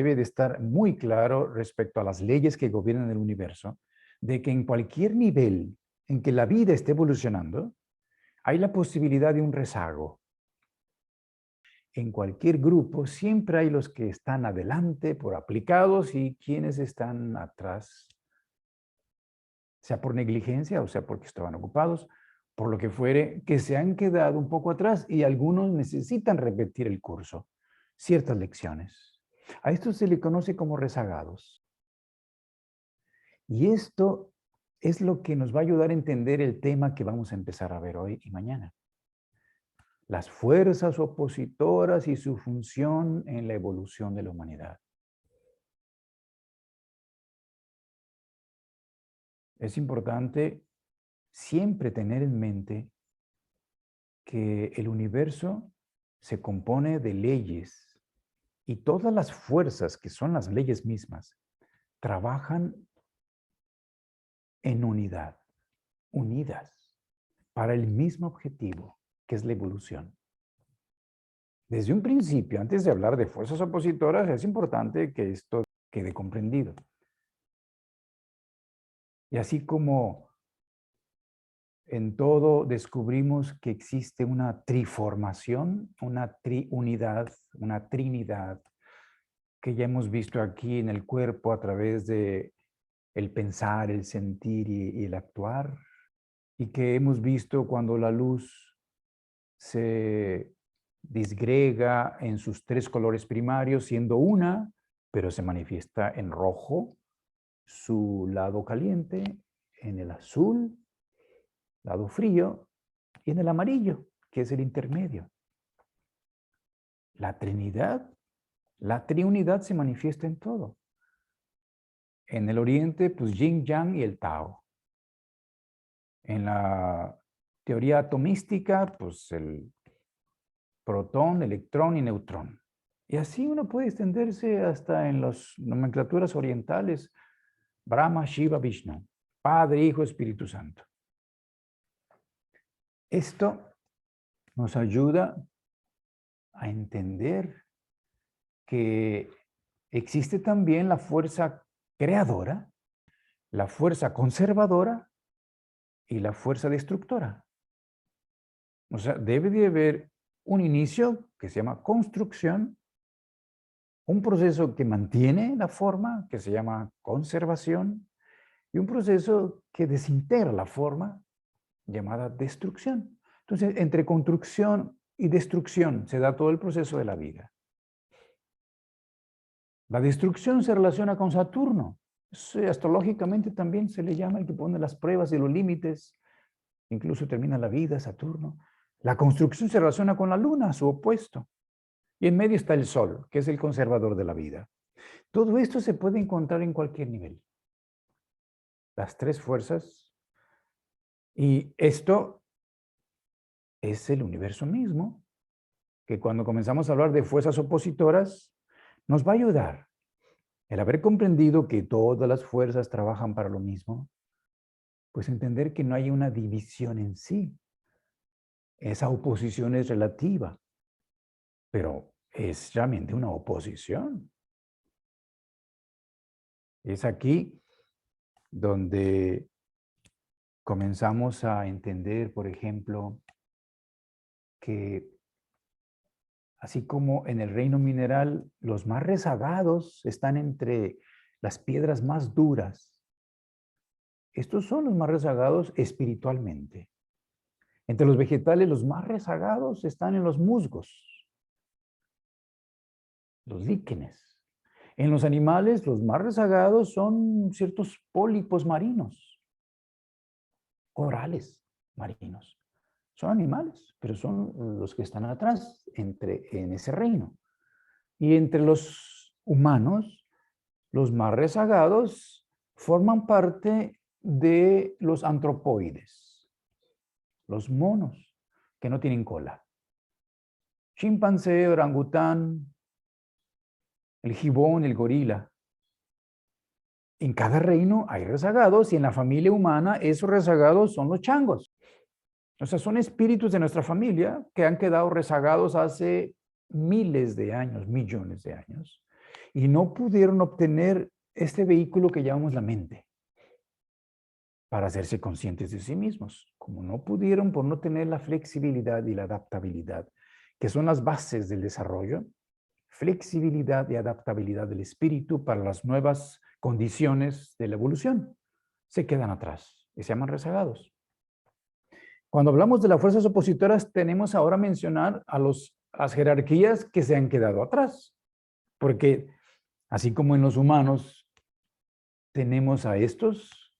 debe de estar muy claro respecto a las leyes que gobiernan el universo, de que en cualquier nivel en que la vida esté evolucionando, hay la posibilidad de un rezago. En cualquier grupo siempre hay los que están adelante por aplicados y quienes están atrás, sea por negligencia o sea porque estaban ocupados, por lo que fuere, que se han quedado un poco atrás y algunos necesitan repetir el curso, ciertas lecciones. A esto se le conoce como rezagados. Y esto es lo que nos va a ayudar a entender el tema que vamos a empezar a ver hoy y mañana. Las fuerzas opositoras y su función en la evolución de la humanidad. Es importante siempre tener en mente que el universo se compone de leyes y todas las fuerzas que son las leyes mismas trabajan en unidad, unidas, para el mismo objetivo, que es la evolución. Desde un principio, antes de hablar de fuerzas opositoras, es importante que esto quede comprendido. Y así como en todo descubrimos que existe una triformación, una triunidad, una trinidad, que ya hemos visto aquí en el cuerpo a través de el pensar, el sentir y el actuar, y que hemos visto cuando la luz se disgrega en sus tres colores primarios, siendo una, pero se manifiesta en rojo, su lado caliente, en el azul, lado frío, y en el amarillo, que es el intermedio. La Trinidad, la triunidad se manifiesta en todo. En el oriente, pues yin, yang y el Tao. En la teoría atomística, pues el protón, electrón y neutrón. Y así uno puede extenderse hasta en las nomenclaturas orientales, Brahma, Shiva, Vishnu, Padre, Hijo, Espíritu Santo. Esto nos ayuda a entender que existe también la fuerza creadora, la fuerza conservadora y la fuerza destructora. O sea, debe de haber un inicio que se llama construcción, un proceso que mantiene la forma, que se llama conservación, y un proceso que desintegra la forma, llamada destrucción. Entonces, entre construcción y destrucción se da todo el proceso de la vida. La destrucción se relaciona con Saturno. Astrológicamente también se le llama el que pone las pruebas y los límites. Incluso termina la vida, Saturno. La construcción se relaciona con la Luna, su opuesto. Y en medio está el Sol, que es el conservador de la vida. Todo esto se puede encontrar en cualquier nivel. Las tres fuerzas. Y esto es el universo mismo, que cuando comenzamos a hablar de fuerzas opositoras, nos va a ayudar el haber comprendido que todas las fuerzas trabajan para lo mismo, pues entender que no hay una división en sí. Esa oposición es relativa, pero es realmente una oposición. Es aquí donde comenzamos a entender, por ejemplo, que así como en el reino mineral los más rezagados están entre las piedras más duras, estos son los más rezagados espiritualmente. Entre los vegetales los más rezagados están en los musgos, los líquenes. En los animales los más rezagados son ciertos pólipos marinos, corales marinos. Son animales, pero son los que están atrás en ese reino. Y entre los humanos, los más rezagados forman parte de los antropoides, los monos que no tienen cola. Chimpancé, orangután, el gibón, el gorila. En cada reino hay rezagados y en la familia humana esos rezagados son los changos. O sea, son espíritus de nuestra familia que han quedado rezagados hace miles de años, millones de años. y no pudieron obtener este vehículo que llamamos la mente para hacerse conscientes de sí mismos. Como no pudieron por no tener la flexibilidad y la adaptabilidad, que son las bases del desarrollo, flexibilidad y adaptabilidad del espíritu para las nuevas condiciones de la evolución, se quedan atrás y se llaman rezagados. Cuando hablamos de las fuerzas opositoras, tenemos ahora a mencionar a las jerarquías que se han quedado atrás, porque así como en los humanos tenemos a estos,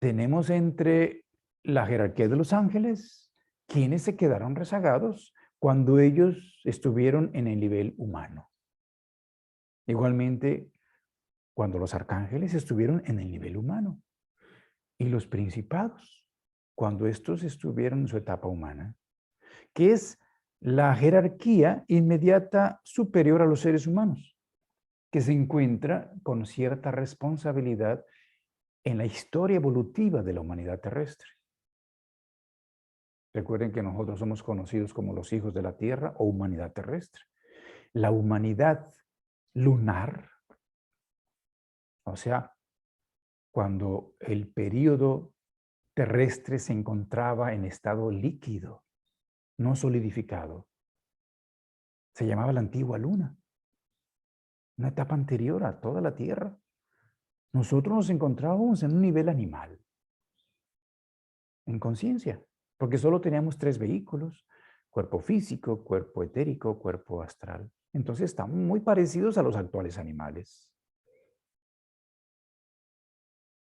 tenemos entre la jerarquía de los ángeles, quienes se quedaron rezagados cuando ellos estuvieron en el nivel humano. Igualmente, cuando los arcángeles estuvieron en el nivel humano. Y los principados, cuando estos estuvieron en su etapa humana, que es la jerarquía inmediata superior a los seres humanos, que se encuentra con cierta responsabilidad en la historia evolutiva de la humanidad terrestre. Recuerden que nosotros somos conocidos como los hijos de la Tierra o humanidad terrestre. La humanidad lunar, o sea, cuando el período terrestre se encontraba en estado líquido, no solidificado, se llamaba la antigua luna, una etapa anterior a toda la Tierra. Nosotros nos encontrábamos en un nivel animal, en conciencia, porque solo teníamos 3 vehículos: cuerpo físico, cuerpo etérico, cuerpo astral. Entonces estamos muy parecidos a los actuales animales.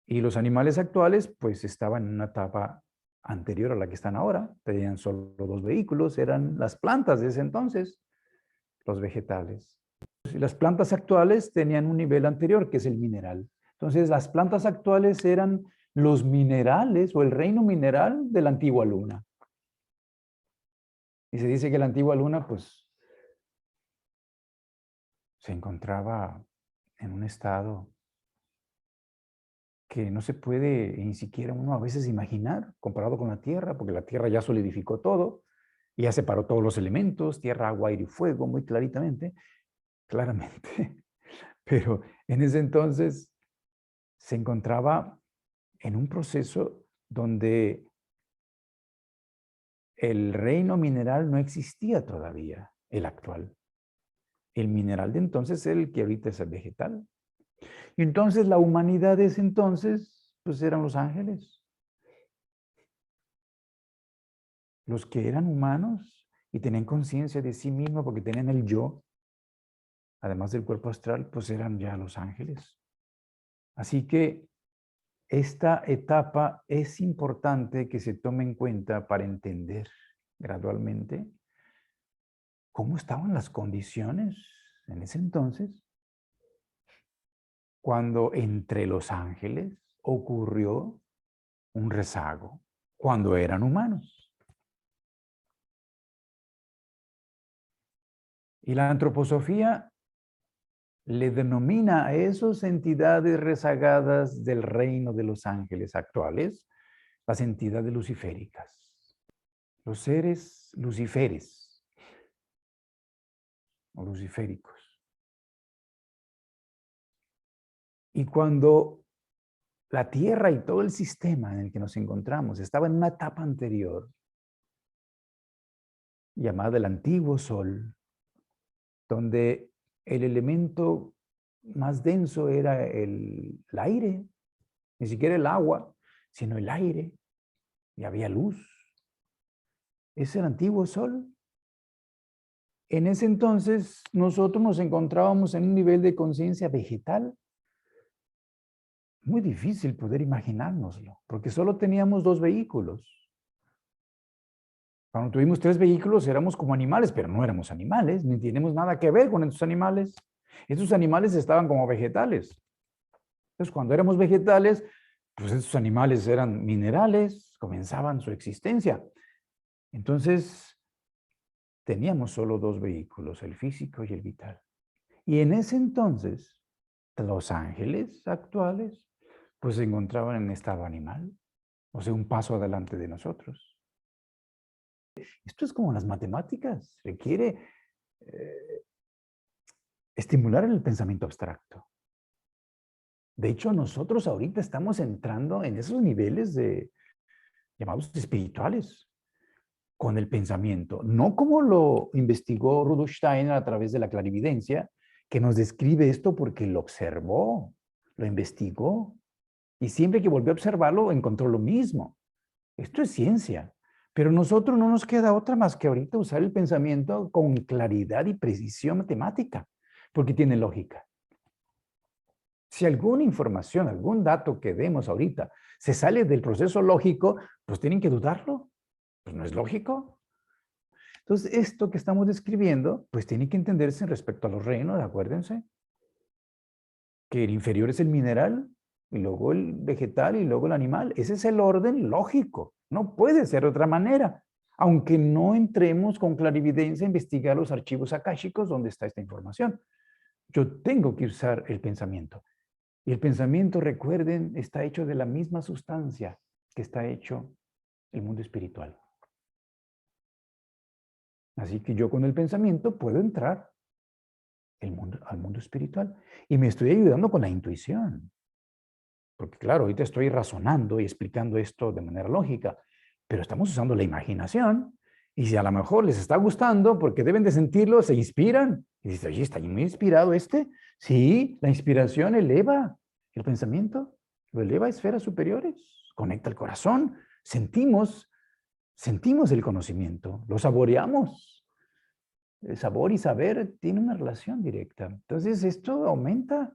Y los animales actuales pues estaban en una etapa anterior a la que están ahora. Tenían solo 2 vehículos, eran las plantas de ese entonces, los vegetales. Y las plantas actuales tenían un nivel anterior, que es el mineral. Entonces las plantas actuales eran los minerales o el reino mineral de la antigua luna. Y se dice que la antigua luna pues se encontraba en un estado que no se puede ni siquiera uno a veces imaginar comparado con la Tierra, porque la Tierra ya solidificó todo, y ya separó todos los elementos, tierra, agua, aire y fuego, muy claramente. Pero en ese entonces se encontraba en un proceso donde el reino mineral no existía todavía, el actual. El mineral de entonces era el que ahorita es el vegetal. Y entonces la humanidad de ese entonces, pues eran los ángeles. Los que eran humanos y tenían conciencia de sí mismos porque tenían el yo, además del cuerpo astral, pues eran ya los ángeles. Así que esta etapa es importante que se tome en cuenta para entender gradualmente cómo estaban las condiciones en ese entonces, cuando entre los ángeles ocurrió un rezago, cuando eran humanos. Y la antroposofía le denomina a esas entidades rezagadas del reino de los ángeles actuales las entidades luciféricas, los seres luciferes o luciféricos. Y cuando la Tierra y todo el sistema en el que nos encontramos estaba en una etapa anterior, llamada el antiguo Sol, donde el elemento más denso era el aire, ni siquiera el agua, sino el aire, y había luz. Es el antiguo Sol. En ese entonces, nosotros nos encontrábamos en un nivel de conciencia vegetal. Muy difícil poder imaginárnoslo, porque solo teníamos 2 vehículos. Cuando tuvimos 3 vehículos éramos como animales, pero no éramos animales, ni tenemos nada que ver con estos animales. Estos animales estaban como vegetales. Entonces, cuando éramos vegetales, pues estos animales eran minerales, comenzaban su existencia. Entonces, teníamos solo 2 vehículos, el físico y el vital. Y en ese entonces, los ángeles actuales, pues se encontraban en estado animal, o sea, un paso adelante de nosotros. Esto es como las matemáticas, requiere estimular el pensamiento abstracto. De hecho, nosotros ahorita estamos entrando en esos niveles llamados espirituales con el pensamiento. No como lo investigó Rudolf Steiner a través de la clarividencia, que nos describe esto porque lo observó, lo investigó. Y siempre que volvió a observarlo, encontró lo mismo. Esto es ciencia. Pero nosotros no nos queda otra más que ahorita usar el pensamiento con claridad y precisión matemática, porque tiene lógica. Si alguna información, algún dato que demos ahorita se sale del proceso lógico, pues tienen que dudarlo. Pues no es lógico. Entonces, esto que estamos describiendo, pues tiene que entenderse respecto a los reinos, acuérdense, que el inferior es el mineral, y luego el vegetal, y luego el animal. Ese es el orden lógico. No puede ser de otra manera. Aunque no entremos con clarividencia a investigar los archivos akáshicos donde está esta información. Yo tengo que usar el pensamiento. Y el pensamiento, recuerden, está hecho de la misma sustancia que está hecho el mundo espiritual. Así que yo con el pensamiento puedo entrar al mundo espiritual. Y me estoy ayudando con la intuición. Porque claro, ahorita estoy razonando y explicando esto de manera lógica, pero estamos usando la imaginación. Y si a lo mejor les está gustando, porque deben de sentirlo, se inspiran. Y dicen, oye, ¿está muy inspirado este? Sí, la inspiración eleva el pensamiento, lo eleva a esferas superiores, conecta el corazón, sentimos el conocimiento, lo saboreamos. El sabor y saber tienen una relación directa. Entonces, esto aumenta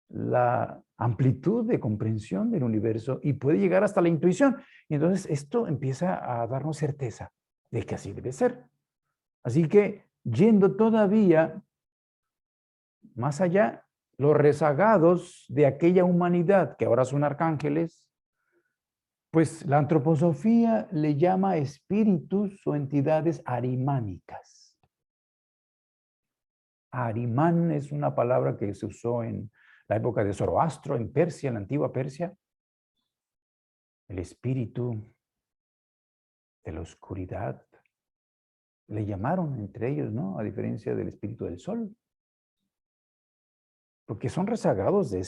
la amplitud de comprensión del universo y puede llegar hasta la intuición. Y entonces esto empieza a darnos certeza de que así debe ser. Así que, yendo todavía más allá, los rezagados de aquella humanidad que ahora son arcángeles, pues la antroposofía le llama espíritus o entidades arimánicas. Arimán es una palabra que se usó en la época de Zoroastro, en Persia, en la antigua Persia. El espíritu de la oscuridad. Le llamaron entre ellos, ¿no? A diferencia del espíritu del sol. Porque son rezagados de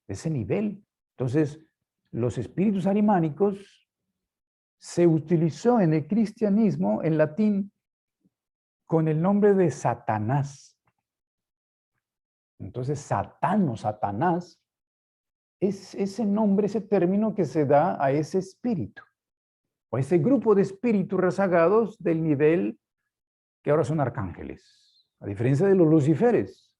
ese nivel. Entonces, los espíritus arimánicos se utilizó en el cristianismo, en latín, con el nombre de Satanás. Entonces, Satán o Satanás es ese nombre, ese término que se da a ese espíritu, o ese grupo de espíritus rezagados del nivel que ahora son arcángeles, a diferencia de los luciferes.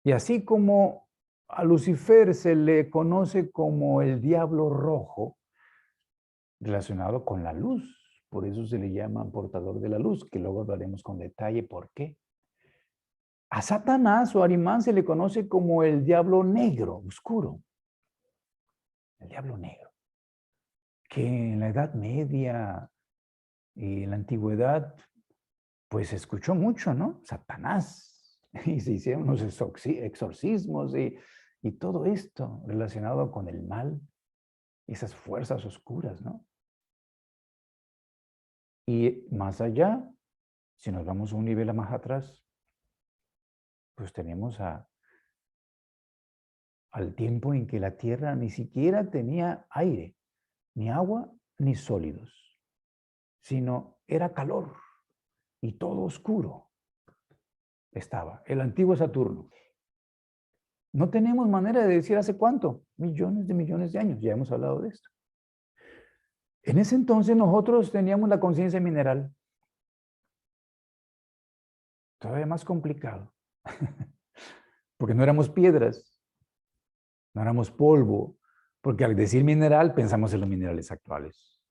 Y así como a Lucifer se le conoce como el diablo rojo, relacionado con la luz, por eso se le llama portador de la luz, que luego hablaremos con detalle por qué. A Satanás o Arimán se le conoce como el diablo negro, oscuro. El diablo negro. Que en la Edad Media y en la Antigüedad, pues se escuchó mucho, ¿no? Satanás. Y se hicieron unos exorcismos y todo esto relacionado con el mal, esas fuerzas oscuras, ¿no? Y más allá, si nos vamos a un nivel más atrás, pues tenemos al tiempo en que la Tierra ni siquiera tenía aire, ni agua, ni sólidos, sino era calor y todo oscuro estaba, el antiguo Saturno. No tenemos manera de decir hace cuánto, millones de años, ya hemos hablado de esto. En ese entonces nosotros teníamos la conciencia mineral. Todavía más complicado. Porque no éramos piedras, no éramos polvo, porque al decir mineral pensamos en los minerales actuales.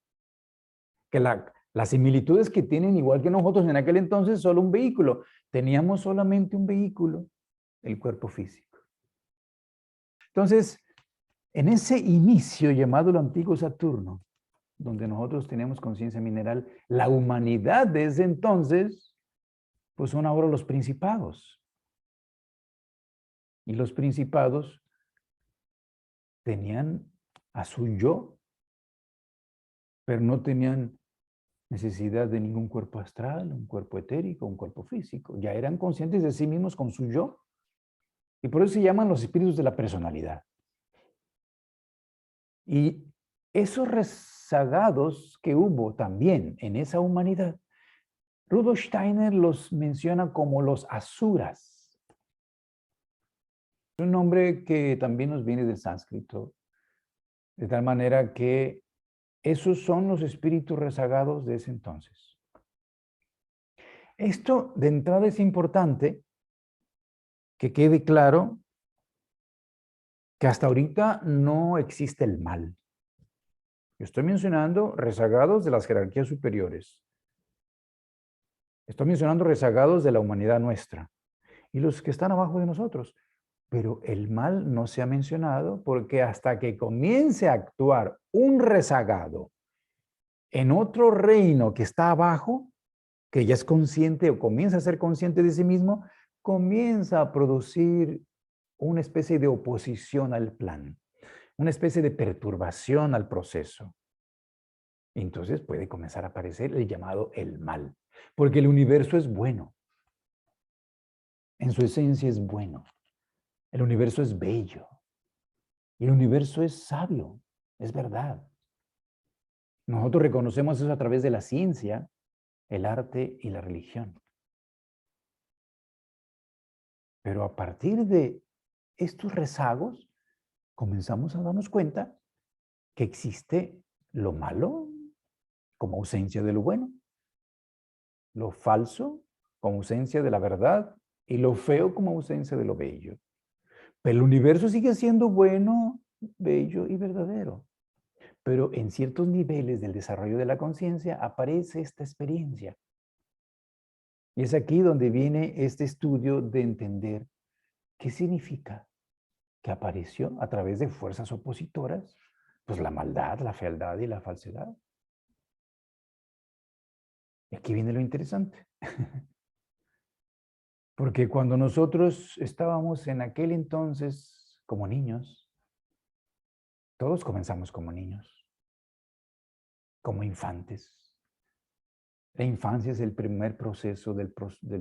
Que las similitudes que tienen, igual que nosotros en aquel entonces, solo un vehículo. Teníamos solamente un vehículo, el cuerpo físico. Entonces, en ese inicio llamado el antiguo Saturno, donde nosotros tenemos conciencia mineral, la humanidad de ese entonces, pues son ahora los principados. Y los principados tenían a su yo, pero no tenían necesidad de ningún cuerpo astral, un cuerpo etérico, un cuerpo físico. Ya eran conscientes de sí mismos con su yo. Y por eso se llaman los espíritus de la personalidad. Y esos rezagados que hubo también en esa humanidad, Rudolf Steiner los menciona como los asuras. Es un nombre que también nos viene del sánscrito, de tal manera que esos son los espíritus rezagados de ese entonces. Esto de entrada es importante que quede claro que hasta ahorita no existe el mal. Yo estoy mencionando rezagados de las jerarquías superiores. Estoy mencionando rezagados de la humanidad nuestra y los que están abajo de nosotros. Pero el mal no se ha mencionado porque hasta que comience a actuar un rezagado en otro reino que está abajo, que ya es consciente o comienza a ser consciente de sí mismo, comienza a producir una especie de oposición al plan, una especie de perturbación al proceso. Entonces puede comenzar a aparecer el llamado el mal, porque el universo es bueno. En su esencia es bueno. El universo es bello. Y el universo es sabio, es verdad. Nosotros reconocemos eso a través de la ciencia, el arte y la religión. Pero a partir de estos rezagos, comenzamos a darnos cuenta que existe lo malo como ausencia de lo bueno, lo falso como ausencia de la verdad y lo feo como ausencia de lo bello. Pero el universo sigue siendo bueno, bello y verdadero. Pero en ciertos niveles del desarrollo de la conciencia aparece esta experiencia. Y es aquí donde viene este estudio de entender qué significa que apareció a través de fuerzas opositoras, pues la maldad, la fealdad y la falsedad. Y aquí viene lo interesante. Porque cuando nosotros estábamos en aquel entonces como niños, todos comenzamos como niños, como infantes. La infancia es el primer proceso del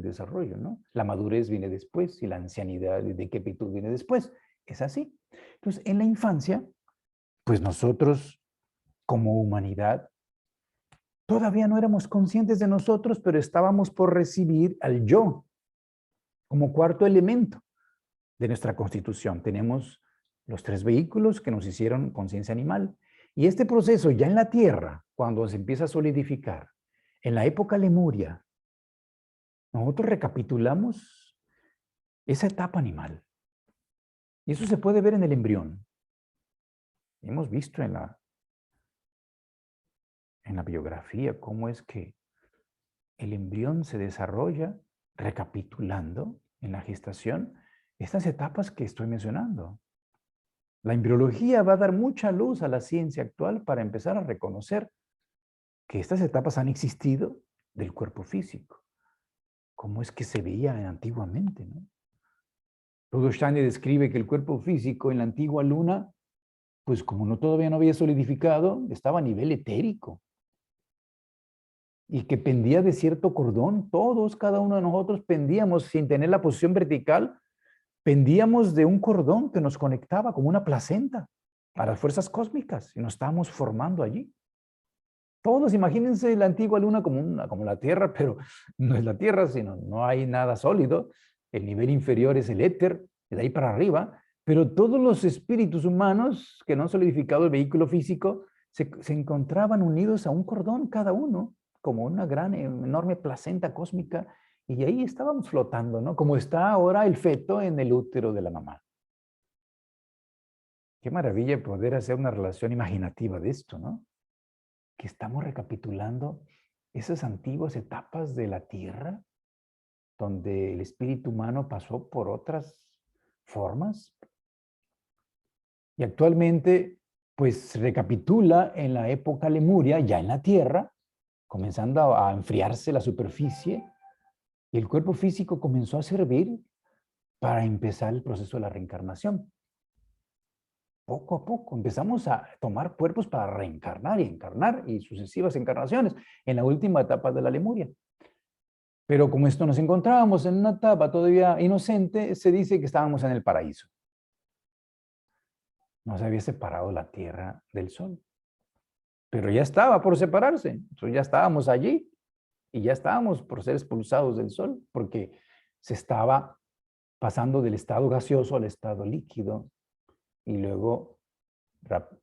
desarrollo, ¿no? La madurez viene después y la ancianidad y decrepitud viene después. Es así. Entonces, en la infancia, pues nosotros como humanidad todavía no éramos conscientes de nosotros, pero estábamos por recibir al yo como cuarto elemento de nuestra constitución. Tenemos los tres vehículos que nos hicieron conciencia animal. Y este proceso ya en la Tierra, cuando se empieza a solidificar, en la época lemuria, nosotros recapitulamos esa etapa animal. Y eso se puede ver en el embrión. Hemos visto en la biografía cómo es que el embrión se desarrolla recapitulando en la gestación estas etapas que estoy mencionando. La embriología va a dar mucha luz a la ciencia actual para empezar a reconocer que estas etapas han existido del cuerpo físico. ¿Cómo es que se veía antiguamente, no? Rudolf Steiner describe que el cuerpo físico en la antigua luna, pues como todavía no había solidificado, estaba a nivel etérico. Y que pendía de cierto cordón. Todos, cada uno de nosotros pendíamos sin tener la posición vertical, pendíamos de un cordón que nos conectaba como una placenta a las fuerzas cósmicas y nos estábamos formando allí. Todos, imagínense la antigua luna como la Tierra, pero no es la Tierra, sino no hay nada sólido. El nivel inferior es el éter, de ahí para arriba, pero todos los espíritus humanos que no han solidificado el vehículo físico se encontraban unidos a un cordón cada uno, como una gran, enorme placenta cósmica, y ahí estábamos flotando, ¿no? Como está ahora el feto en el útero de la mamá. Qué maravilla poder hacer una relación imaginativa de esto, ¿no? Que estamos recapitulando esas antiguas etapas de la Tierra, donde el espíritu humano pasó por otras formas. Y actualmente, pues recapitula en la época lemuria, ya en la Tierra, comenzando a enfriarse la superficie, y el cuerpo físico comenzó a servir para empezar el proceso de la reencarnación. poco a poco empezamos a tomar cuerpos para reencarnar y encarnar y sucesivas encarnaciones en la última etapa de la Lemuria. Pero como esto nos encontrábamos en una etapa todavía inocente, se dice que estábamos en el paraíso. No se había separado la tierra del sol, pero ya estaba por separarse. Entonces ya estábamos allí y ya estábamos por ser expulsados del sol, porque se estaba pasando del estado gaseoso al estado líquido y luego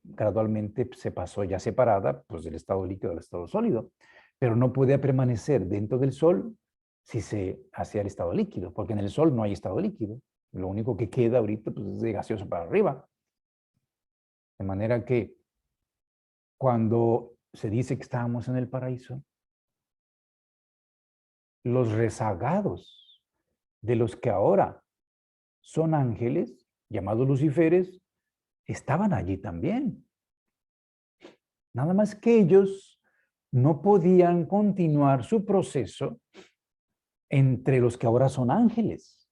gradualmente se pasó ya separada pues del estado líquido al estado sólido, pero no podía permanecer dentro del sol si se hacía el estado líquido, porque en el sol no hay estado líquido. Lo único que queda ahorita pues, es de gaseoso para arriba. De manera que cuando se dice que estábamos en el paraíso, los rezagados de los que ahora son ángeles, llamados luciferes, estaban allí también. Nada más que ellos no podían continuar su proceso entre los que ahora son ángeles.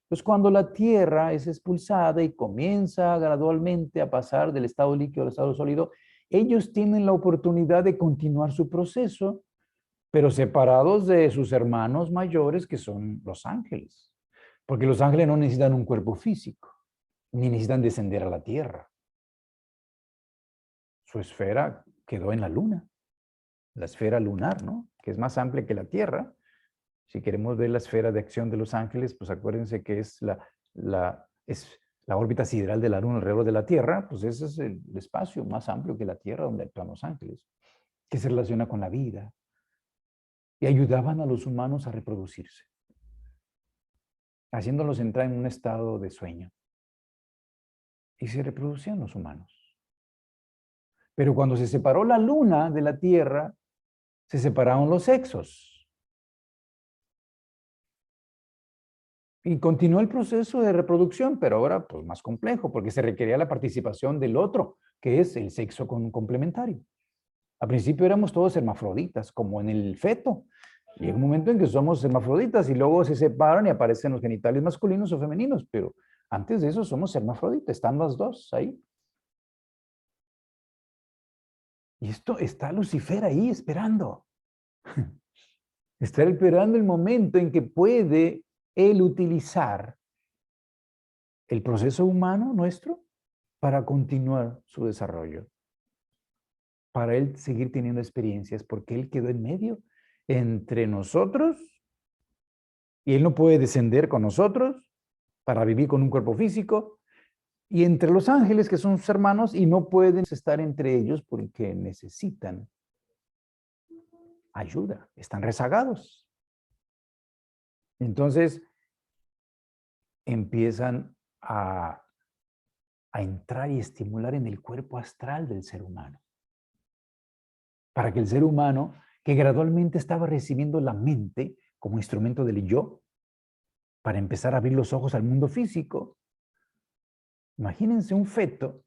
Entonces, cuando la Tierra es expulsada y comienza gradualmente a pasar del estado líquido al estado sólido, ellos tienen la oportunidad de continuar su proceso, pero separados de sus hermanos mayores que son los ángeles. Porque los ángeles no necesitan un cuerpo físico, ni necesitan descender a la Tierra. Su esfera quedó en la Luna, la esfera lunar, ¿no? Que es más amplia que la Tierra. Si queremos ver la esfera de acción de los ángeles, pues acuérdense que es la órbita sideral de la Luna alrededor de la Tierra, pues ese es el espacio más amplio que la Tierra donde actúan los ángeles, que se relaciona con la vida. Y ayudaban a los humanos a reproducirse, haciéndolos entrar en un estado de sueño. Y se reproducían los humanos. Pero cuando se separó la Luna de la Tierra, se separaron los sexos. Y continuó el proceso de reproducción, pero ahora pues más complejo, porque se requería la participación del otro, que es el sexo complementario. Al principio éramos todos hermafroditas, como en el feto. Llega un momento en que somos hermafroditas y luego se separan y aparecen los genitales masculinos o femeninos, pero antes de eso somos hermafroditas, están las dos ahí. Y esto está Lucifer ahí esperando. Está esperando el momento en que puede él utilizar el proceso humano nuestro para continuar su desarrollo, para él seguir teniendo experiencias, porque él quedó en medio entre nosotros y él no puede descender con nosotros para vivir con un cuerpo físico, y entre los ángeles que son sus hermanos y no pueden estar entre ellos porque necesitan ayuda, están rezagados. Entonces empiezan a entrar y estimular en el cuerpo astral del ser humano, para que el ser humano, que gradualmente estaba recibiendo la mente como instrumento del yo, para empezar a abrir los ojos al mundo físico. Imagínense un feto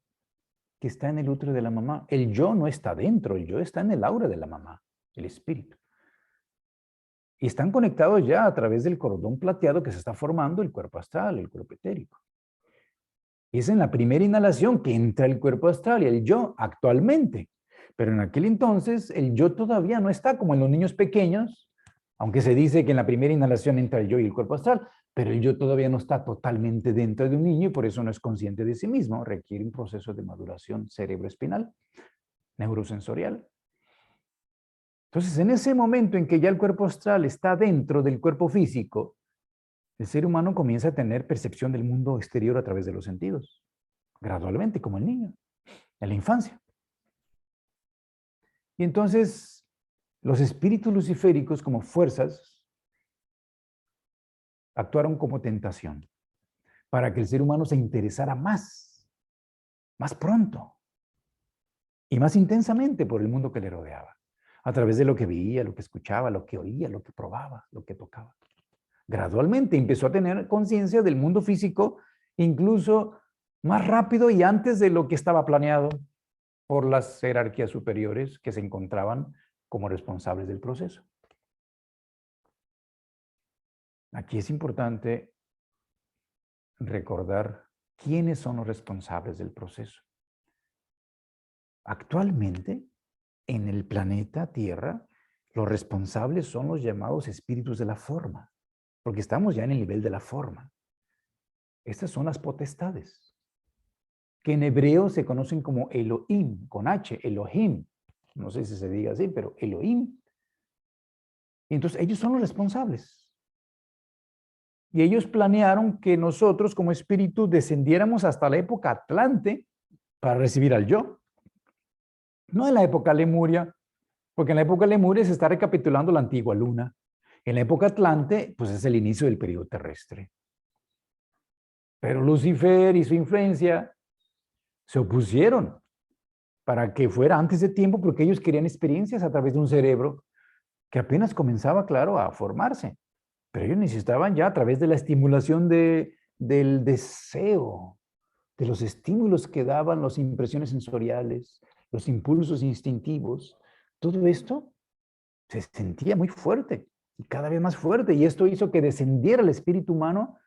que está en el útero de la mamá. El yo no está dentro, el yo está en el aura de la mamá, el espíritu. Y están conectados ya a través del cordón plateado que se está formando el cuerpo astral, el cuerpo etérico. Y es en la primera inhalación que entra el cuerpo astral y el yo actualmente. Pero en aquel entonces el yo todavía no está como en los niños pequeños, aunque se dice que en la primera inhalación entra el yo y el cuerpo astral, pero el yo todavía no está totalmente dentro de un niño y por eso no es consciente de sí mismo. Requiere un proceso de maduración cerebroespinal, neurosensorial. Entonces, en ese momento en que ya el cuerpo astral está dentro del cuerpo físico, el ser humano comienza a tener percepción del mundo exterior a través de los sentidos, gradualmente, como el niño, en la infancia. Y entonces, los espíritus luciféricos como fuerzas actuaron como tentación para que el ser humano se interesara más pronto y más intensamente por el mundo que le rodeaba, a través de lo que veía, lo que escuchaba, lo que oía, lo que probaba, lo que tocaba. Gradualmente empezó a tener conciencia del mundo físico, incluso más rápido y antes de lo que estaba planeado por las jerarquías superiores que se encontraban como responsables del proceso. Aquí es importante recordar ¿quiénes son los responsables del proceso? Actualmente, en el planeta Tierra, los responsables son los llamados espíritus de la forma, porque estamos ya en el nivel de la forma. Estas son las potestades, que en hebreo se conocen como Elohim, con H, Elohim. No sé si se diga así, pero Elohim. Y entonces ellos son los responsables. Y ellos planearon que nosotros como espíritu descendiéramos hasta la época Atlante para recibir al yo. No en la época Lemuria, porque en la época Lemuria se está recapitulando la antigua luna. En la época Atlante, pues es el inicio del periodo terrestre. Pero Lucifer y su influencia se opusieron para que fuera antes de tiempo, porque ellos querían experiencias a través de un cerebro que apenas comenzaba, claro, a formarse. Pero ellos necesitaban ya a través de la estimulación del deseo, de los estímulos que daban las impresiones sensoriales, los impulsos instintivos, todo esto se sentía muy fuerte y cada vez más fuerte. Y esto hizo que descendiera el espíritu humano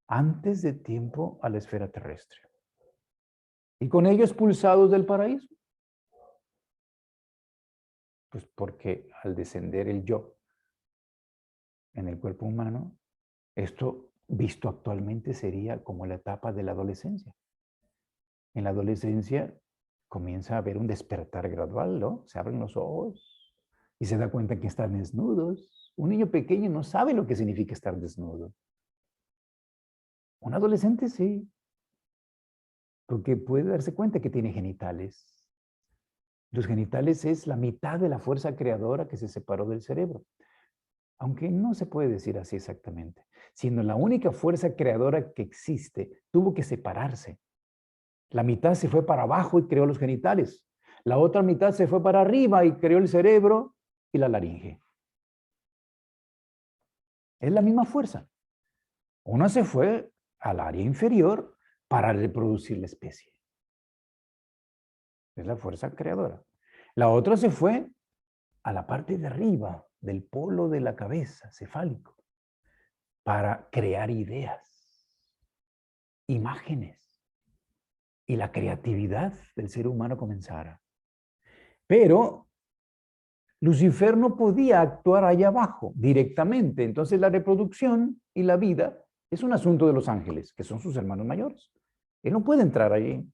antes de tiempo a la esfera terrestre. Y con ello expulsados del paraíso. Pues porque al descender el yo en el cuerpo humano, esto visto actualmente sería como la etapa de la adolescencia. En la adolescencia comienza a haber un despertar gradual, ¿no? Se abren los ojos y se da cuenta que están desnudos. Un niño pequeño no sabe lo que significa estar desnudo. Un adolescente sí, porque puede darse cuenta que tiene genitales. Los genitales es la mitad de la fuerza creadora que se separó del cerebro. Aunque no se puede decir así exactamente, sino la única fuerza creadora que existe tuvo que separarse. La mitad se fue para abajo y creó los genitales. La otra mitad se fue para arriba y creó el cerebro y la laringe. Es la misma fuerza. Una se fue al área inferior para reproducir la especie. Es la fuerza creadora. La otra se fue a la parte de arriba del polo de la cabeza, cefálico, para crear ideas, imágenes, y la creatividad del ser humano comenzara. Pero Lucifer no podía actuar allá abajo directamente. Entonces la reproducción y la vida es un asunto de los ángeles, que son sus hermanos mayores. Él no puede entrar allí.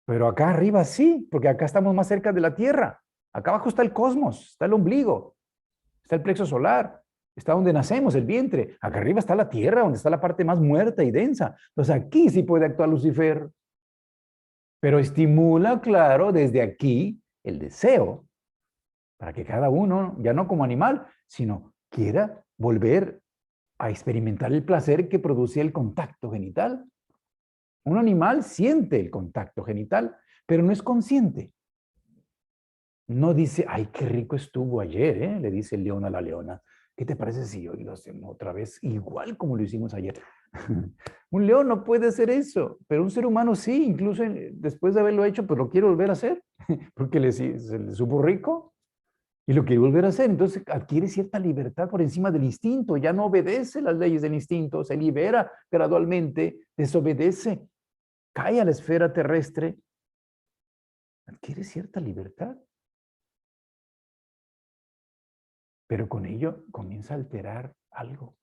Pero acá arriba sí, porque acá estamos más cerca de la Tierra. Acá abajo está el cosmos, está el ombligo, está el plexo solar, está donde nacemos, el vientre. Acá arriba está la Tierra, donde está la parte más muerta y densa. Entonces aquí sí puede actuar Lucifer. Pero estimula, claro, desde aquí el deseo para que cada uno, ya no como animal, sino quiera volver a experimentar el placer que produce el contacto genital. Un animal siente el contacto genital, pero no es consciente. No dice, ay, qué rico estuvo ayer, ¿eh? Le dice el león a la leona. ¿Qué te parece si hoy lo hacemos otra vez igual como lo hicimos ayer? Un león no puede hacer eso, pero un ser humano sí, incluso después de haberlo hecho, pues lo quiere volver a hacer, porque se le supo rico y lo quiere volver a hacer. Entonces adquiere cierta libertad por encima del instinto, ya no obedece las leyes del instinto, se libera gradualmente, desobedece, cae a la esfera terrestre, adquiere cierta libertad. Pero con ello comienza a alterar algo.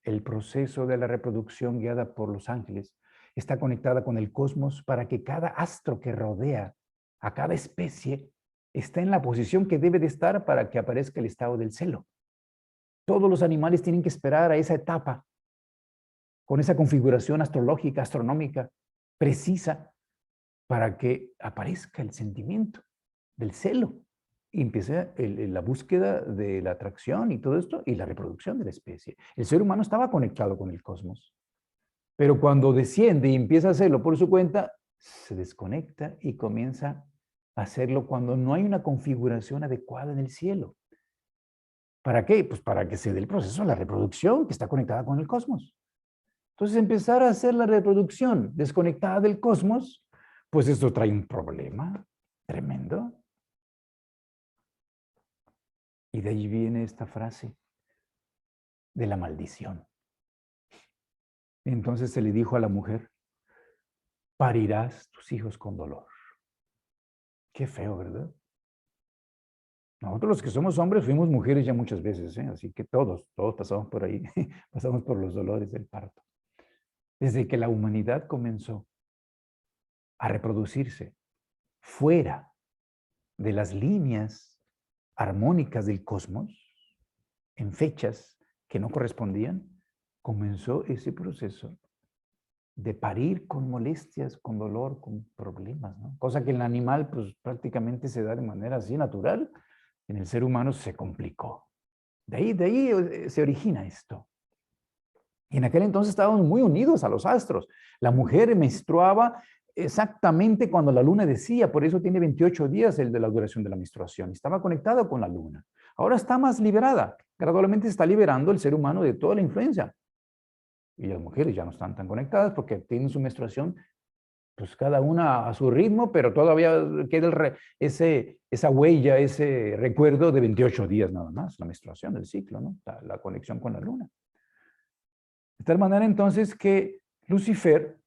El proceso de la reproducción guiada por los ángeles está conectada con el cosmos para que cada astro que rodea a cada especie está en la posición que debe de estar para que aparezca el estado del celo. Todos los animales tienen que esperar a esa etapa, con esa configuración astrológica, astronómica, precisa, para que aparezca el sentimiento del celo. Y empieza la búsqueda de la atracción y todo esto, y la reproducción de la especie. El ser humano estaba conectado con el cosmos. Pero cuando desciende y empieza a hacerlo por su cuenta, se desconecta y comienza a hacerlo cuando no hay una configuración adecuada en el cielo. ¿Para qué? Pues para que se dé el proceso de la reproducción que está conectada con el cosmos. Entonces, empezar a hacer la reproducción desconectada del cosmos, pues esto trae un problema tremendo. Y de ahí viene esta frase de la maldición. Entonces se le dijo a la mujer, parirás tus hijos con dolor. Qué feo, ¿verdad? Nosotros los que somos hombres fuimos mujeres ya muchas veces, ¿eh? Así que todos pasamos por ahí, pasamos por los dolores del parto. Desde que la humanidad comenzó a reproducirse fuera de las líneas armónicas del cosmos, en fechas que no correspondían, comenzó ese proceso de parir con molestias, con dolor, con problemas, ¿no? Cosa que en el animal pues prácticamente se da de manera así natural, en el ser humano se complicó. De ahí se origina esto. Y en aquel entonces estábamos muy unidos a los astros. La mujer menstruaba exactamente cuando la luna decía, por eso tiene 28 días el de la duración de la menstruación. Estaba conectada con la luna. Ahora está más liberada. Gradualmente se está liberando el ser humano de toda la influencia. Y las mujeres ya no están tan conectadas porque tienen su menstruación, pues cada una a su ritmo, pero todavía queda esa huella, ese recuerdo de 28 días nada más, la menstruación, el ciclo, ¿no? La conexión con la luna. De tal manera entonces que Lucifer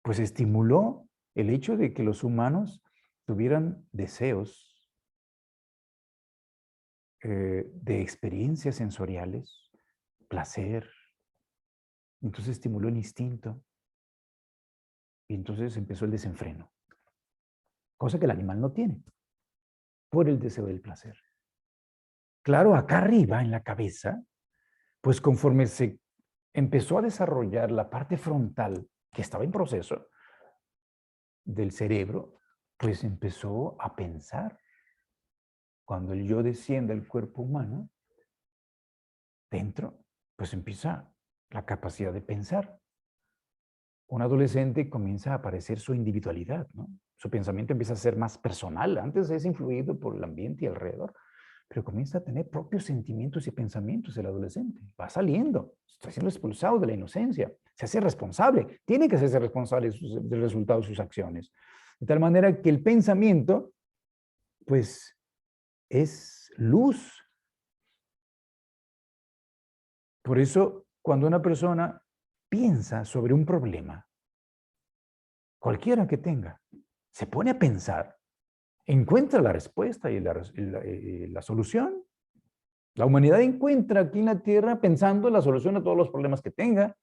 pues estimuló el hecho de que los humanos tuvieran deseos de experiencias sensoriales, placer. Entonces estimuló el instinto y entonces empezó el desenfreno, cosa que el animal no tiene, por el deseo del placer. Claro, acá arriba en la cabeza, pues conforme se empezó a desarrollar la parte frontal que estaba en proceso del cerebro, pues empezó a pensar. Cuando el yo desciende al cuerpo humano, dentro, pues empieza la capacidad de pensar. Un adolescente comienza a aparecer su individualidad, ¿no? Su pensamiento empieza a ser más personal. Antes es influido por el ambiente y alrededor, pero comienza a tener propios sentimientos y pensamientos el adolescente. Va saliendo, está siendo expulsado de la inocencia, se hace responsable, tiene que hacerse responsable del resultado de sus acciones. De tal manera que el pensamiento, pues, es luz. Por eso, cuando una persona piensa sobre un problema, cualquiera que tenga, se pone a pensar, encuentra la respuesta y la solución. La humanidad encuentra aquí en la Tierra pensando en la solución a todos los problemas que tenga.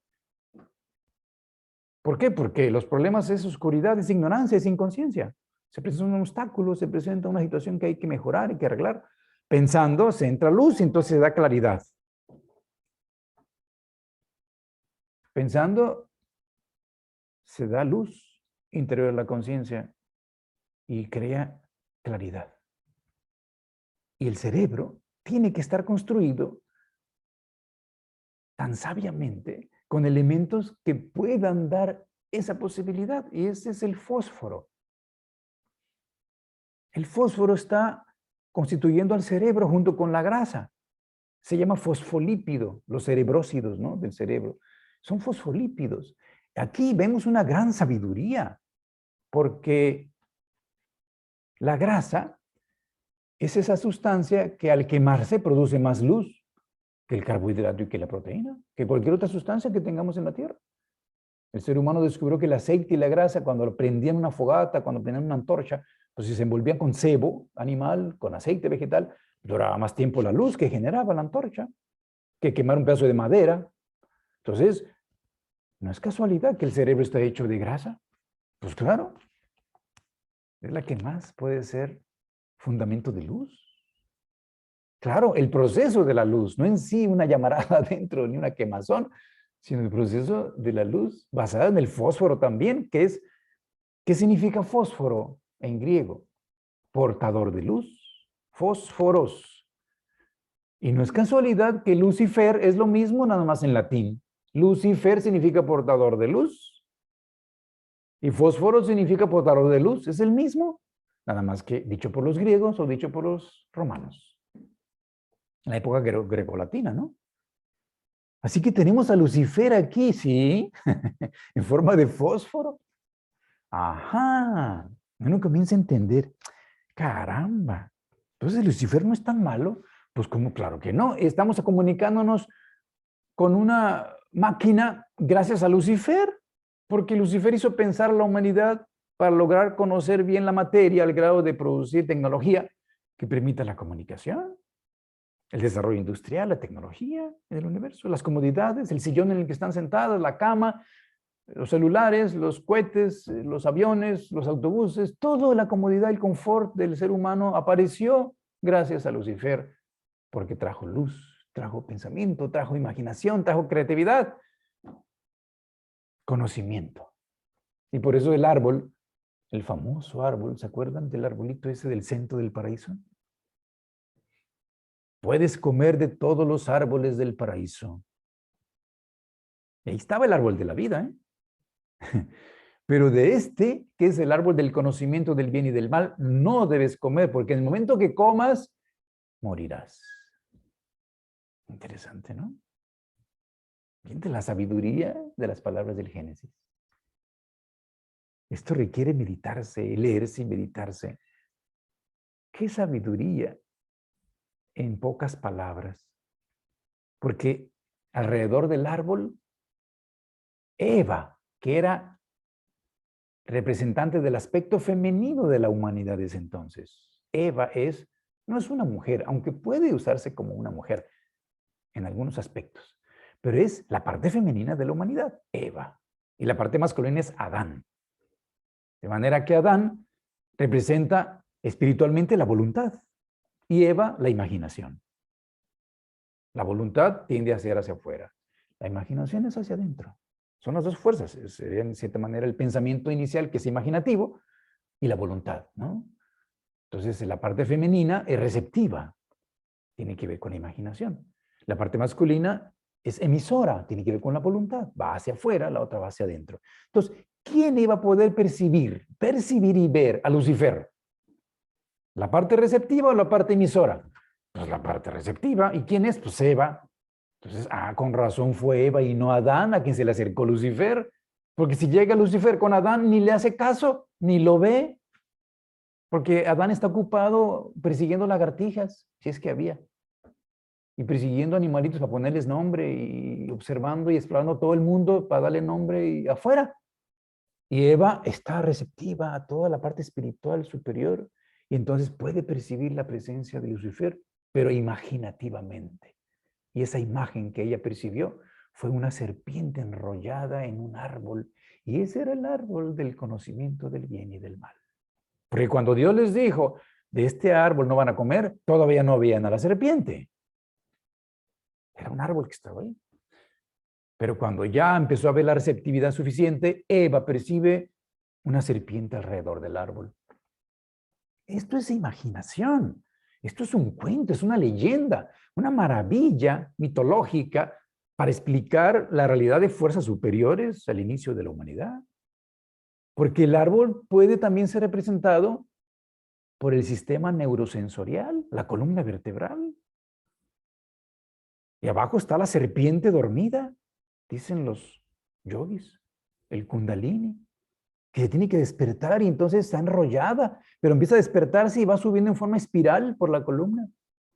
¿Por qué? Porque los problemas es oscuridad, es ignorancia, es inconsciencia. Se presenta un obstáculo, se presenta una situación que hay que mejorar, hay que arreglar. Pensando se entra luz y entonces se da claridad. Pensando se da luz interior de la conciencia y crea claridad. Y el cerebro tiene que estar construido tan sabiamente con elementos que puedan dar esa posibilidad. Y ese es el fósforo. El fósforo está constituyendo al cerebro junto con la grasa. Se llama fosfolípido, los cerebrósidos, ¿no? Del cerebro. Son fosfolípidos. Aquí vemos una gran sabiduría, porque la grasa es esa sustancia que al quemarse produce más luz que el carbohidrato y que la proteína, que cualquier otra sustancia que tengamos en la Tierra. El ser humano descubrió que el aceite y la grasa, cuando prendían una fogata, cuando prendían una antorcha, pues si se envolvían con sebo animal, con aceite vegetal, duraba más tiempo la luz que generaba la antorcha, que quemar un pedazo de madera. Entonces, no es casualidad que el cerebro está hecho de grasa. Pues claro, es la que más puede ser fundamento de luz. Claro, el proceso de la luz, no en sí una llamarada adentro ni una quemazón, sino el proceso de la luz basada en el fósforo también, que es, ¿qué significa fósforo en griego? Portador de luz, fósforos. Y no es casualidad que Lucifer es lo mismo nada más en latín. Lucifer significa portador de luz y fósforo significa portador de luz, es el mismo, nada más que dicho por los griegos o dicho por los romanos. En la época grecolatina, ¿no? Así que tenemos a Lucifer aquí, ¿sí? En forma de fósforo. Ajá. Uno comienza a entender, caramba. Entonces Lucifer no es tan malo. Pues como, claro que no. Estamos comunicándonos con una máquina gracias a Lucifer, porque Lucifer hizo pensar a la humanidad para lograr conocer bien la materia al grado de producir tecnología que permita la comunicación, el desarrollo industrial, la tecnología en el universo, las comodidades, el sillón en el que están sentados, la cama, los celulares, los cohetes, los aviones, los autobuses, toda la comodidad y el confort del ser humano apareció gracias a Lucifer, porque trajo luz, trajo pensamiento, trajo imaginación, trajo creatividad, conocimiento. Y por eso el árbol, el famoso árbol, ¿se acuerdan del arbolito ese del centro del paraíso? Puedes comer de todos los árboles del paraíso. Y ahí estaba el árbol de la vida, ¿eh? Pero de este, que es el árbol del conocimiento del bien y del mal, no debes comer, porque en el momento que comas, morirás. Interesante, ¿no? Fíjate la sabiduría de las palabras del Génesis. Esto requiere meditarse, leerse y meditarse. ¿Qué sabiduría en pocas palabras? Porque alrededor del árbol, Eva, que era representante del aspecto femenino de la humanidad desde entonces. Eva no es una mujer, aunque puede usarse como una mujer en algunos aspectos, pero es la parte femenina de la humanidad, Eva. Y la parte masculina es Adán. De manera que Adán representa espiritualmente la voluntad y Eva la imaginación. La voluntad tiende a ser hacia afuera, la imaginación es hacia adentro. Son las dos fuerzas, sería en cierta manera el pensamiento inicial que es imaginativo y la voluntad, ¿no? Entonces la parte femenina es receptiva, tiene que ver con la imaginación. La parte masculina es emisora, tiene que ver con la voluntad, va hacia afuera, la otra va hacia adentro. Entonces, ¿quién iba a poder percibir y ver a Lucifer? ¿La parte receptiva o la parte emisora? Pues la parte receptiva. ¿Y quién es? Pues Eva. Entonces, con razón fue Eva y no Adán a quien se le acercó Lucifer. Porque si llega Lucifer con Adán, ni le hace caso, ni lo ve. Porque Adán está ocupado persiguiendo lagartijas, si es que había. Y persiguiendo animalitos para ponerles nombre y observando y explorando todo el mundo para darle nombre y afuera. Y Eva está receptiva a toda la parte espiritual superior y entonces puede percibir la presencia de Lucifer, pero imaginativamente. Y esa imagen que ella percibió fue una serpiente enrollada en un árbol. Y ese era el árbol del conocimiento del bien y del mal. Porque cuando Dios les dijo, de este árbol no van a comer, todavía no veían a la serpiente. Era un árbol que estaba ahí. Pero cuando ya empezó a ver la receptividad suficiente, Eva percibe una serpiente alrededor del árbol. Esto es imaginación. Esto es un cuento, es una leyenda, una maravilla mitológica para explicar la realidad de fuerzas superiores al inicio de la humanidad. Porque el árbol puede también ser representado por el sistema neurosensorial, la columna vertebral. Y abajo está la serpiente dormida, dicen los yogis, el kundalini, que se tiene que despertar y entonces está enrollada, pero empieza a despertarse y va subiendo en forma espiral por la columna,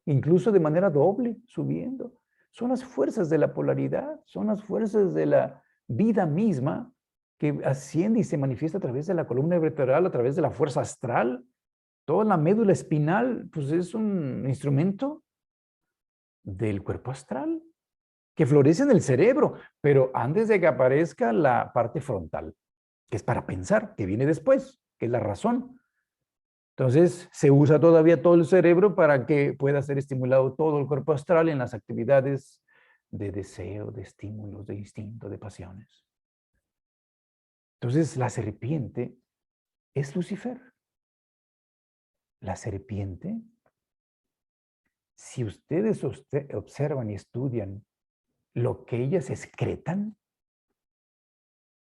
incluso de manera doble, subiendo. Son las fuerzas de la polaridad, son las fuerzas de la vida misma que asciende y se manifiesta a través de la columna vertebral, a través de la fuerza astral. Toda la médula espinal, pues es un instrumento del cuerpo astral que florece en el cerebro, pero antes de que aparezca la parte frontal, que es para pensar, que viene después, que es la razón. Entonces, se usa todavía todo el cerebro para que pueda ser estimulado todo el cuerpo astral en las actividades de deseo, de estímulos, de instinto, de pasiones. Entonces, la serpiente es Lucifer. La serpiente, si ustedes observan y estudian lo que ellas excretan,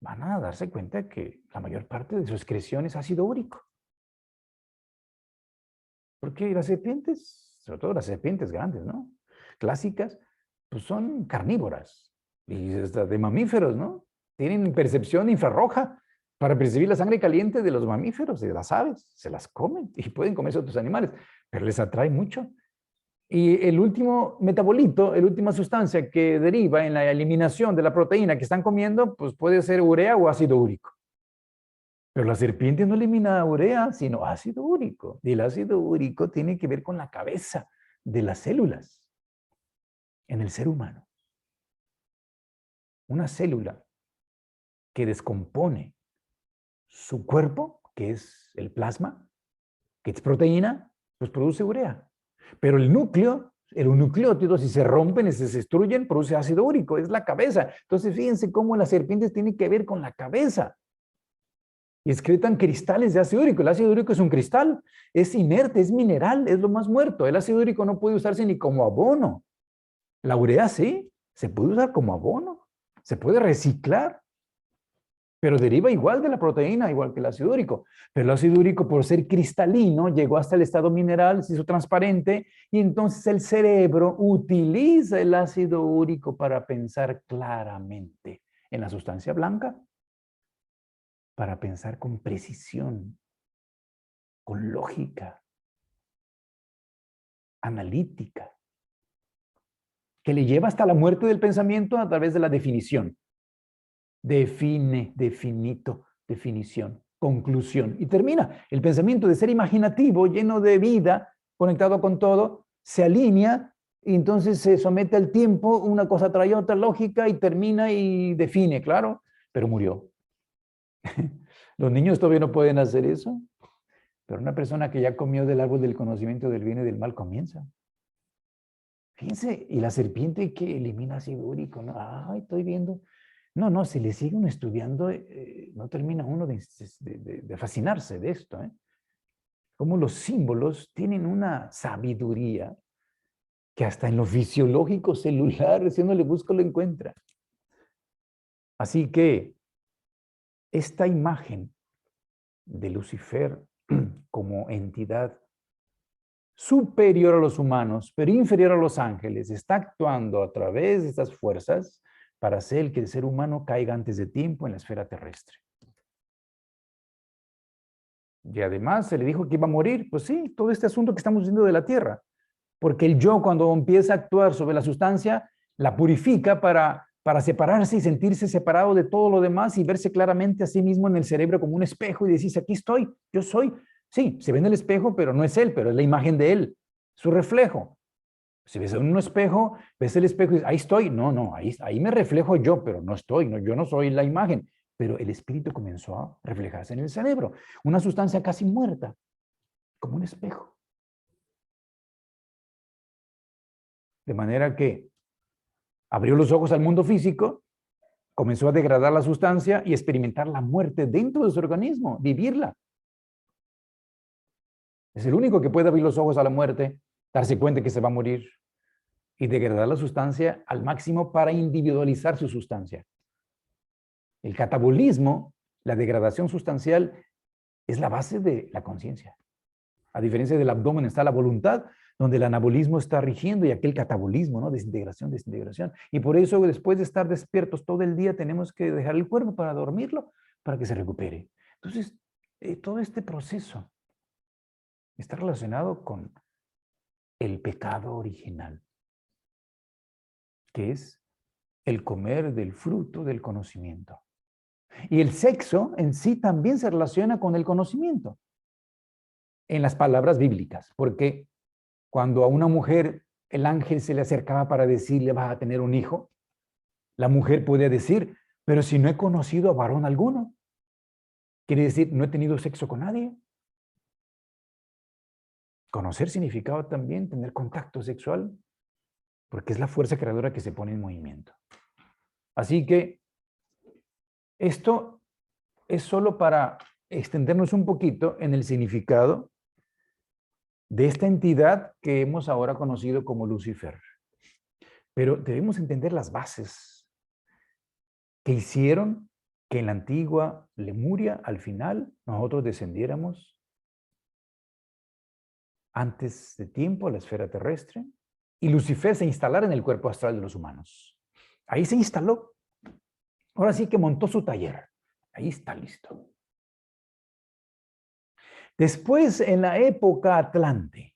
van a darse cuenta que la mayor parte de su excreción es ácido úrico. Porque las serpientes, sobre todo las serpientes grandes, ¿no? Clásicas, pues son carnívoras y hasta de mamíferos, ¿no? Tienen percepción infrarroja para percibir la sangre caliente de los mamíferos y de las aves. Se las comen y pueden comerse otros animales, pero les atrae mucho. Y el último metabolito, la última sustancia que deriva en la eliminación de la proteína que están comiendo, pues puede ser urea o ácido úrico. Pero la serpiente no elimina urea, sino ácido úrico. Y el ácido úrico tiene que ver con la cabeza de las células en el ser humano. Una célula que descompone su cuerpo, que es el plasma, que es proteína, pues produce urea. Pero el núcleo, el nucleótido, si se rompen y se destruyen, produce ácido úrico, es la cabeza. Entonces, fíjense cómo las serpientes tienen que ver con la cabeza. Y excretan cristales de ácido úrico. El ácido úrico es un cristal, es inerte, es mineral, es lo más muerto. El ácido úrico no puede usarse ni como abono. La urea sí, se puede usar como abono, se puede reciclar, pero deriva igual de la proteína, igual que el ácido úrico. Pero el ácido úrico, por ser cristalino, llegó hasta el estado mineral, se hizo transparente, y entonces el cerebro utiliza el ácido úrico para pensar claramente en la sustancia blanca, para pensar con precisión, con lógica, analítica, que le lleva hasta la muerte del pensamiento a través de la definición. Define, definito, definición, conclusión. Y termina. El pensamiento de ser imaginativo, lleno de vida, conectado con todo, se alinea y entonces se somete al tiempo, una cosa trae otra lógica y termina y define, claro, pero murió. Los niños todavía no pueden hacer eso, pero una persona que ya comió del árbol del conocimiento del bien y del mal comienza. Fíjense, y la serpiente que elimina ácido úrico, ¿no? Ay, estoy viendo. No, si le sigue uno estudiando, no termina uno de fascinarse de esto, ¿eh? Como los símbolos tienen una sabiduría que hasta en lo fisiológico celular, si uno le busca, lo encuentra. Así que esta imagen de Lucifer como entidad superior a los humanos, pero inferior a los ángeles, está actuando a través de estas fuerzas para hacer que el ser humano caiga antes de tiempo en la esfera terrestre. Y además se le dijo que iba a morir, pues sí, todo este asunto que estamos viendo de la Tierra, porque el yo cuando empieza a actuar sobre la sustancia, la purifica para separarse y sentirse separado de todo lo demás y verse claramente a sí mismo en el cerebro como un espejo y decirse, aquí estoy, yo soy. Sí, se ve en el espejo, pero no es él, pero es la imagen de él, su reflejo. Si ves en un espejo, ves el espejo y dices, ahí estoy. No, ahí me reflejo yo, pero no estoy, no, yo no soy la imagen. Pero el espíritu comenzó a reflejarse en el cerebro. Una sustancia casi muerta, como un espejo. De manera que abrió los ojos al mundo físico, comenzó a degradar la sustancia y experimentar la muerte dentro de su organismo, vivirla. Es el único que puede abrir los ojos a la muerte, darse cuenta que se va a morir y degradar la sustancia al máximo para individualizar su sustancia. El catabolismo, la degradación sustancial, es la base de la conciencia. A diferencia del abdomen está la voluntad, donde el anabolismo está rigiendo y aquel catabolismo, ¿no? Desintegración, desintegración. Y por eso después de estar despiertos todo el día tenemos que dejar el cuerpo para dormirlo, para que se recupere. Entonces, todo este proceso está relacionado con el pecado original, que es el comer del fruto del conocimiento. Y el sexo en sí también se relaciona con el conocimiento en las palabras bíblicas, porque cuando a una mujer el ángel se le acercaba para decirle vas a tener un hijo, la mujer puede decir, pero si no he conocido a varón alguno, quiere decir no he tenido sexo con nadie. Conocer significaba también tener contacto sexual, porque es la fuerza creadora que se pone en movimiento. Así que esto es solo para extendernos un poquito en el significado de esta entidad que hemos ahora conocido como Lucifer. Pero debemos entender las bases que hicieron que en la antigua Lemuria, al final, nosotros descendiéramos antes de tiempo a la esfera terrestre y Lucifer se instalara en el cuerpo astral de los humanos. Ahí se instaló. Ahora sí que montó su taller. Ahí está listo. Después, en la época Atlante,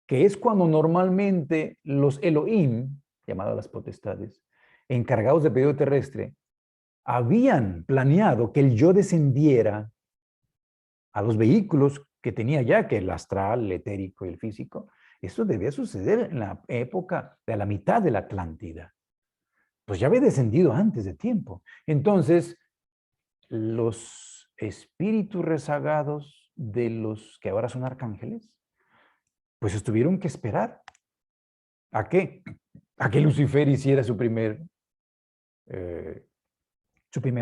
que es cuando normalmente los Elohim, llamadas las potestades, encargados del periodo terrestre, habían planeado que el yo descendiera a los vehículos que tenía ya, que el astral, el etérico y el físico. Esto debía suceder en la época de la mitad de la Atlántida. Pues ya había descendido antes de tiempo. Entonces, los espíritus rezagados de los que ahora son arcángeles, pues tuvieron que esperar. ¿A qué? A que Lucifer hiciera su primera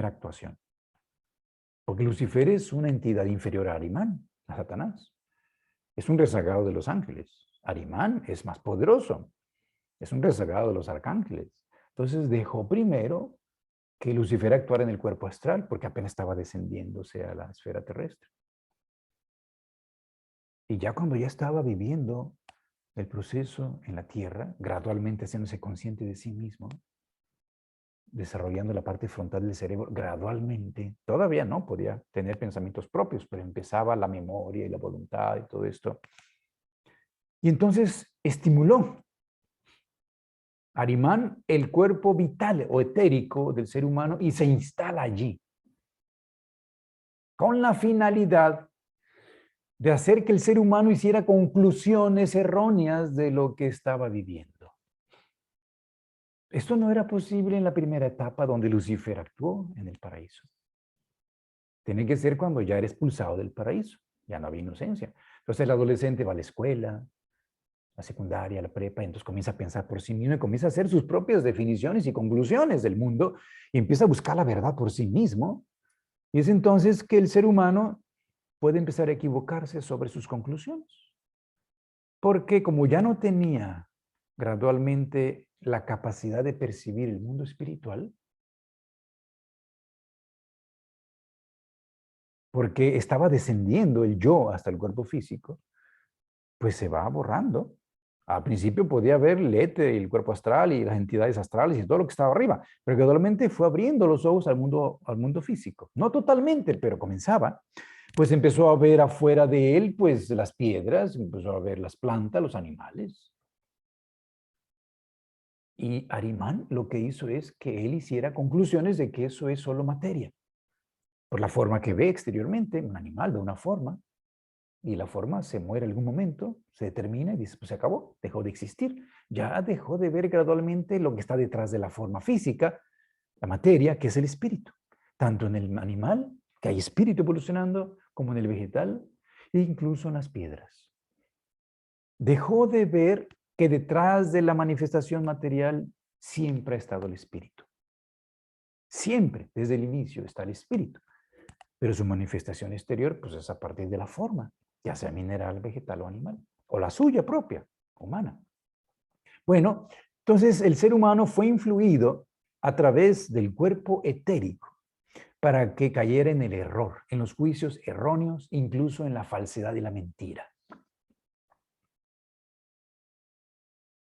actuación. Porque Lucifer es una entidad inferior a Arimán, a Satanás. Es un rezagado de los ángeles. Arimán es más poderoso. Es un rezagado de los arcángeles. Entonces dejó primero que Lucifer actuara en el cuerpo astral, porque apenas estaba descendiéndose a la esfera terrestre. Y ya cuando ya estaba viviendo el proceso en la tierra, gradualmente haciéndose consciente de sí mismo, desarrollando la parte frontal del cerebro gradualmente, todavía no podía tener pensamientos propios, pero empezaba la memoria y la voluntad y todo esto. Y entonces estimuló Arimán el cuerpo vital o etérico del ser humano y se instala allí, con la finalidad de hacer que el ser humano hiciera conclusiones erróneas de lo que estaba viviendo. Esto no era posible en la primera etapa donde Lucifer actuó en el paraíso. Tiene que ser cuando ya era expulsado del paraíso, ya no había inocencia. Entonces el adolescente va a la escuela, la secundaria, la prepa, y entonces comienza a pensar por sí mismo y comienza a hacer sus propias definiciones y conclusiones del mundo y empieza a buscar la verdad por sí mismo. Y es entonces que el ser humano puede empezar a equivocarse sobre sus conclusiones. Porque como ya no tenía gradualmente la capacidad de percibir el mundo espiritual, porque estaba descendiendo el yo hasta el cuerpo físico, pues se va borrando. Al principio podía ver el éter, el cuerpo astral y las entidades astrales y todo lo que estaba arriba, pero gradualmente fue abriendo los ojos al mundo físico. No totalmente, pero comenzaba. Pues empezó a ver afuera de él, pues las piedras, empezó a ver las plantas, los animales. Y Arimán lo que hizo es que él hiciera conclusiones de que eso es solo materia. Por la forma que ve exteriormente, un animal de una forma, y la forma se muere en algún momento, se determina y dice, pues se acabó, dejó de existir. Ya dejó de ver gradualmente lo que está detrás de la forma física, la materia, que es el espíritu. Tanto en el animal, que hay espíritu evolucionando, como en el vegetal, e incluso en las piedras. Dejó de ver que detrás de la manifestación material siempre ha estado el espíritu. Siempre, desde el inicio, está el espíritu. Pero su manifestación exterior, pues es a partir de la forma, ya sea mineral, vegetal o animal, o la suya propia, humana. Bueno, entonces el ser humano fue influido a través del cuerpo etérico para que cayera en el error, en los juicios erróneos, incluso en la falsedad y la mentira.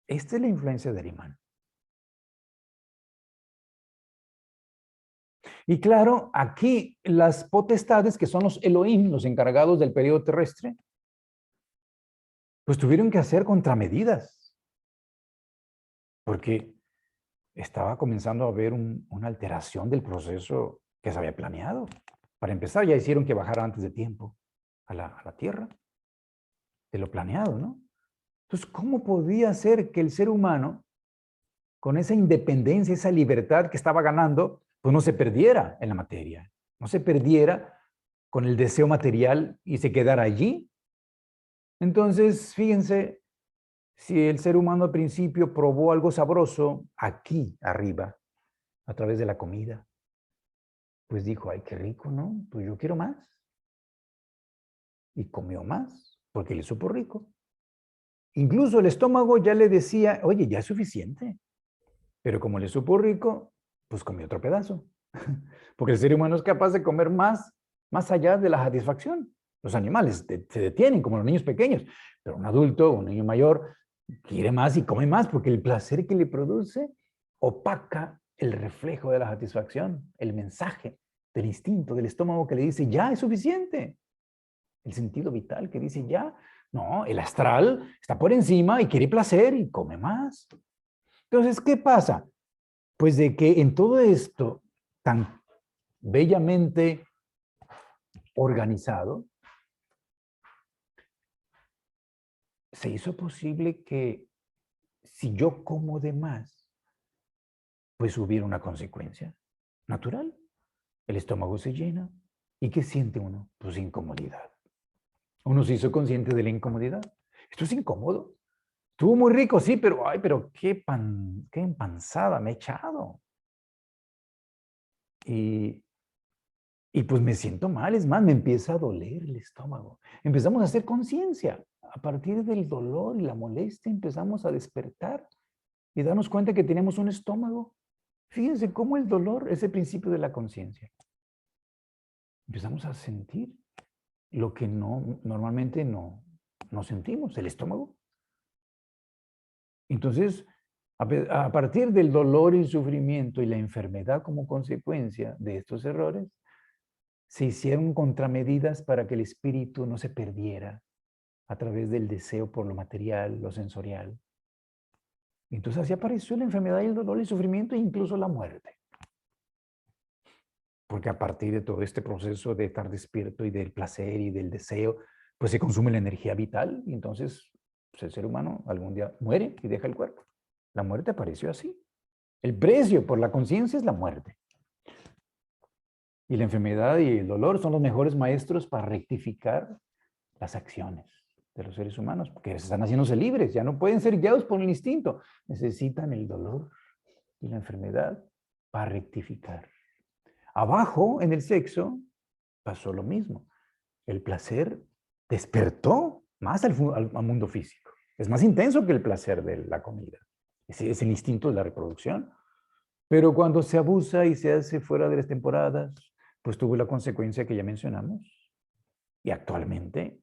Esta es la influencia de Arimán. Y claro, aquí las potestades, que son los Elohim, los encargados del periodo terrestre, pues tuvieron que hacer contramedidas, porque estaba comenzando a haber una alteración del proceso que se había planeado. Para empezar, ya hicieron que bajara antes de tiempo a la Tierra, de lo planeado, ¿no? Entonces, ¿cómo podía ser que el ser humano, con esa independencia, esa libertad que estaba ganando, pues no se perdiera en la materia, no se perdiera con el deseo material y se quedara allí? Entonces, fíjense, si el ser humano al principio probó algo sabroso aquí arriba, a través de la comida, pues dijo, ay, qué rico, ¿no? Pues yo quiero más. Y comió más, porque le supo rico. Incluso el estómago ya le decía, oye, ya es suficiente. Pero como le supo rico, pues comió otro pedazo. Porque el ser humano es capaz de comer más allá de la satisfacción. Los animales se detienen, como los niños pequeños. Pero un adulto, un niño mayor, quiere más y come más, porque el placer que le produce opaca el reflejo de la satisfacción, el mensaje del instinto, del estómago que le dice, ya es suficiente. El sentido vital que dice, ya, No, el astral está por encima y quiere placer y come más. Entonces, ¿qué pasa? Pues de que en todo esto tan bellamente organizado, se hizo posible que si yo como de más, pues hubiera una consecuencia natural. El estómago se llena. ¿Y qué siente uno? Pues incomodidad. Uno se hizo consciente de la incomodidad. Esto es incómodo. Estuvo muy rico, sí, pero, ay, pero qué empanzada me he echado. Y, y pues me siento mal, es más, me empieza a doler el estómago. Empezamos a hacer conciencia. A partir del dolor y la molestia empezamos a despertar y darnos cuenta que tenemos un estómago. Fíjense cómo el dolor es el principio de la conciencia. Empezamos a sentir lo que normalmente no sentimos, el estómago. Entonces, a partir del dolor y el sufrimiento y la enfermedad como consecuencia de estos errores, se hicieron contramedidas para que el espíritu no se perdiera a través del deseo por lo material, lo sensorial. Entonces así apareció la enfermedad y el dolor y el sufrimiento e incluso la muerte. Porque a partir de todo este proceso de estar despierto y del placer y del deseo, pues se consume la energía vital y entonces pues el ser humano algún día muere y deja el cuerpo. La muerte apareció así. El precio por la conciencia es la muerte. Y la enfermedad y el dolor son los mejores maestros para rectificar las acciones de los seres humanos, porque están haciéndose libres, ya no pueden ser guiados por el instinto. Necesitan el dolor y la enfermedad para rectificar. Abajo, en el sexo, pasó lo mismo. El placer despertó más al mundo físico. Es más intenso que el placer de la comida. Es el instinto de la reproducción. Pero cuando se abusa y se hace fuera de las temporadas, pues tuvo la consecuencia que ya mencionamos. Y actualmente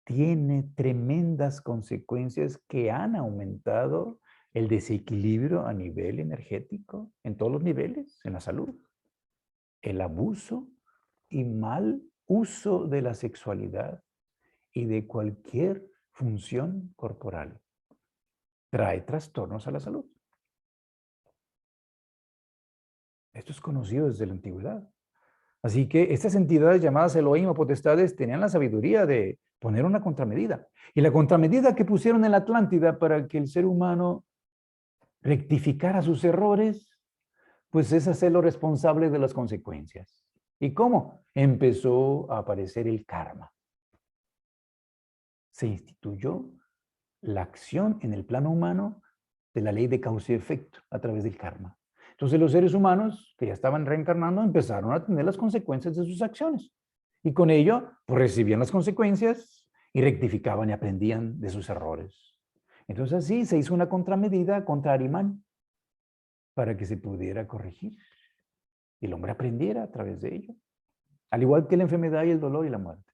tiene tremendas consecuencias que han aumentado el desequilibrio a nivel energético, en todos los niveles, en la salud. El abuso y mal uso de la sexualidad y de cualquier función corporal trae trastornos a la salud. Esto es conocido desde la antigüedad. Así que estas entidades llamadas Elohim o potestades tenían la sabiduría de poner una contramedida. Y la contramedida que pusieron en la Atlántida para que el ser humano rectificara sus errores, pues es hacerlo responsable de las consecuencias. ¿Y cómo? Empezó a aparecer el karma. Se instituyó la acción en el plano humano de la ley de causa y efecto a través del karma. Entonces los seres humanos que ya estaban reencarnando empezaron a tener las consecuencias de sus acciones. Y con ello, pues recibían las consecuencias y rectificaban y aprendían de sus errores. Entonces así se hizo una contramedida contra Arimán para que se pudiera corregir y el hombre aprendiera a través de ello. Al igual que la enfermedad y el dolor y la muerte.